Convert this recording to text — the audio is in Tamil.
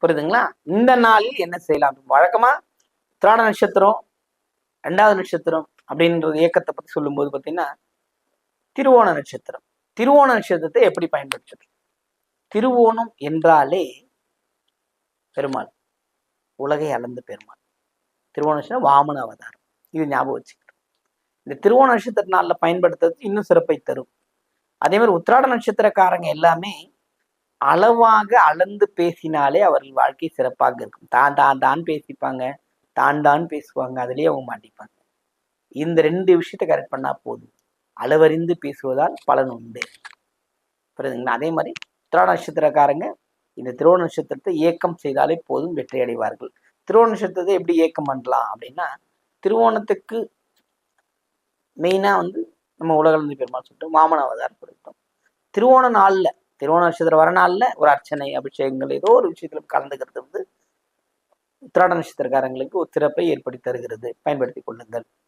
புரியுதுங்களா? இந்த நாளில் என்ன செய்யலாம்? வழக்கமா உத்திராட நட்சத்திரம், 2வது நட்சத்திரம் அப்படின்ற இயக்கத்தை பத்தி சொல்லும்போது பார்த்தீங்கன்னா, திருவோண நட்சத்திரம். திருவோண நட்சத்திரத்தை எப்படி பயன்படுத்துறது? திருவோணம் என்றாலே பெருமாள், உலகை அளந்த பெருமாள். திருவோண நட்சத்திரம் வாமன அவதாரம். இது ஞாபகம் வச்சுக்கணும். இந்த திருவோண நட்சத்திர நாளில் பயன்படுத்துறது இன்னும் சிறப்பை தரும். அதே மாதிரி உத்திராட நட்சத்திரக்காரங்க எல்லாமே அளவாக அளந்து பேசினாலே அவர்கள் வாழ்க்கை சிறப்பாக இருக்கும். தான் தான் தான் பேசிப்பாங்க, தான் தான் பேசுவாங்க, அதுலயே அவங்க மாட்டிப்பாங்க. இந்த 2 விஷயத்தை கரெக்ட் பண்ணா போதும். அளவறிந்து பேசுவதால் பலன் உண்டு. புரியுதுங்களா? அதே மாதிரி உத்திராட நட்சத்திரக்காரங்க இந்த திருவோண நட்சத்திரத்தை இயக்கம் செய்தாலே போதும், வெற்றி அடைவார்கள். திருவோண நட்சத்திரத்தை எப்படி இயக்கம் பண்ணலாம் அப்படின்னா, திருவோணத்துக்கு மெயினா நம்ம உலகளந்த பெருமாள் சொல்லிட்டு வாமன அவதாரம் கொடுத்தோம். திருவோண நாள்ல, திருவோண நட்சத்திரம் வர நாள்ல ஒரு அர்ச்சனை, அபிஷேகங்கள் ஏதோ ஒரு விஷயத்துல கலந்துக்கிறது உத்திராட நட்சத்திரக்காரங்களுக்கு ஒரு சிறப்பை ஏற்படுத்தி தருகிறது. பயன்படுத்திக் கொள்ளுங்கள்.